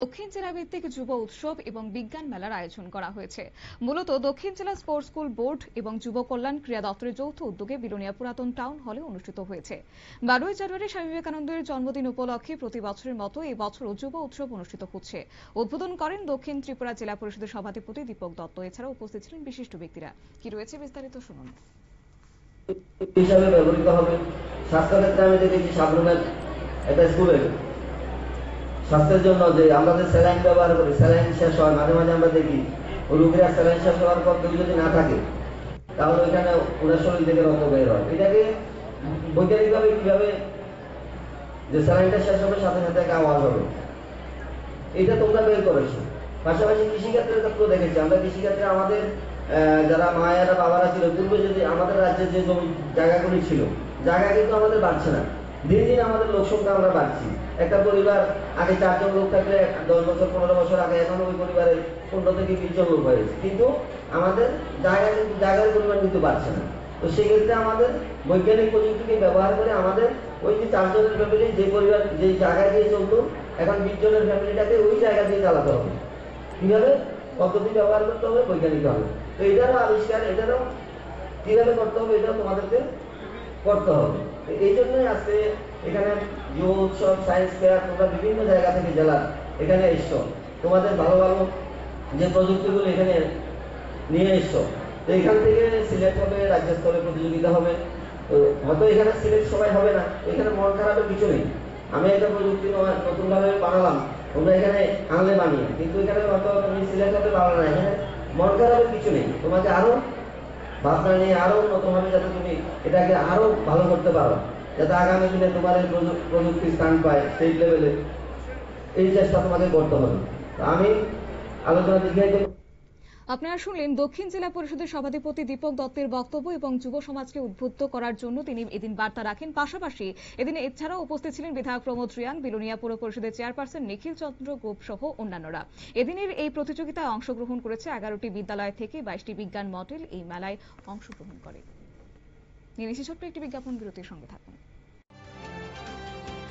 দক্ষিণ জেলা ভিত্তিক যুব উৎসব এবং বিজ্ঞান মেলার আয়োজন করা হয়েছে। মূলত দক্ষিণ জেলা স্পোর্টস স্কুল বোর্ড এবং যুব কল্যাণ ক্রীড়া দপ্তরের যৌথ উদ্যোগে বিলোনিয়া পুরাতন টাউন হলে অনুষ্ঠিত হয়েছে। 12ই জানুয়ারি স্বামী বিবেকানন্দের জন্মদিন উপলক্ষে প্রতি বছরের মতো এই বছরও যুব উৎসব অনুষ্ঠিত হচ্ছে। উদ্বোধন করেন দক্ষিণ ত্রিপুরা জেলা পরিষদের সভাধিপতি দীপক দত্ত। এছাড়া উপস্থিত ছিলেন বিশিষ্ট ব্যক্তিরা। কি রয়েছে বিস্তারিত শুনুন। হিসাবে ব্যবহৃত হবে। স্বাস্থ্যক্ষেত্রে আমি দেখেছি সাবরুমের একটা স্কুলের স্বাস্থ্যের জন্য যে আমরা যে স্যালাইন ব্যবহার করি, স্যালাইন শেষ হয়, মাঝে মাঝে আমরা দেখি রোগীরা স্যালাইন শেষ হওয়ার পর কেউ যদি না থাকে তাহলে ওইখানে ওনার শরীর থেকে রক্ত বের হয়। এটাকে বৈজ্ঞানিকভাবে কিভাবে যে স্যালাইনটা শেষ হবে সাথে সাথে একটা আওয়াজ হবে, এটা তোমরা বের করেছো। পাশাপাশি কৃষিক্ষেত্রের ক্ষেত্রেও দেখেছি আমরা, কৃষিক্ষেত্রে আমাদের যারা মায়েরা বাবারা ছিল পূর্বে, যদি আমাদের রাজ্যে যে জমি জায়গাগুলি ছিল, জায়গা কিন্তু আমাদের বাড়ছে না। দিন দিন আমাদের লোক সংখ্যা আমরা বাড়ছি। একটা পরিবার আগে 4 জন লোক থাকলে 10 বছর 15 বছর আগে, এখন ওই পরিবারে 15 থেকে 20 জন লোক হয়েছে, কিন্তু আমাদের জায়গার পরিমাণ কিন্তু বাড়ছে না। তো সেক্ষেত্রে আমাদের বৈজ্ঞানিক প্রযুক্তিকে ব্যবহার করে আমাদের ওই যে 4 জনের ফ্যামিলি যে পরিবার যে জায়গায় দিয়ে চলতো, এখন 20 জনের ফ্যামিলিটাকে ওই জায়গা দিয়ে চালাতে হবে। কিভাবে পদ্ধতি ব্যবহার করতে হবে বৈজ্ঞানিক হবে। তো এটারও আবিষ্কার, এটারও কিভাবে করতে হবে এটাও তোমাদেরকে করতে হবে। এই জন্যই আজকে এখানে যুব উৎসব, সায়েন্স ফেয়ার, তোমরা বিভিন্ন জায়গা থেকে জেলা এখানে এসছো, তোমাদের ভালো ভালো যে প্রযুক্তিগুলো এখানে নিয়ে এসছো। তো এখান থেকে সিলেক্ট হবে, রাজ্য স্তরে প্রতিযোগিতা হবে। তো হয়তো এখানে সিলেক্ট সবাই হবে না, এখানে মন খারাপের কিছু নেই। আমি একটা প্রযুক্তি নতুনভাবে বানালাম, তোমরা এখানে আনলে বানিয়ে, কিন্তু এখানে হয়তো তুমি সিলেক্ট হতে পারো না, এখানে মন খারাপের কিছু নেই। তোমাকে আরো ভাবনা নিয়ে আরো উন্নতভাবে যাতে তুমি এটাকে আরো ভালো করতে পারো, যাতে আগামী দিনে তোমার এই প্রযুক্তি স্থান পায় স্টেট লেভেলে, এই চেষ্টা তোমাকে করতে হবে। আমি আলোচনা দীর্ঘায়িত। আপনারা শুনলেন দক্ষিণ জেলা পরিষদের সভাধিপতি দীপক দত্তের বক্তব্য এবং যুব সমাজকে উদ্বুদ্ধ করার জন্য তিনি এদিন বার্তা রাখেন। পাশাপাশি এদিন এছাড়াও উপস্থিত ছিলেন বিধায়ক প্রমোদ রিয়াং, বিলোনিয়া পৌর পরিষদের চেয়ারপারসন নিখিল চন্দ্র গোপ সহ অন্যান্যরা। এদিনের এই প্রতিযোগিতায় অংশগ্রহণ করেছে 11টি বিদ্যালয় থেকে 22টি বিজ্ঞান মডেল এই মেলায় অংশগ্রহণ করে। নিয়ে নিচ্ছি ছোট্ট একটি বিজ্ঞাপন বিরতির সঙ্গে থাকুন।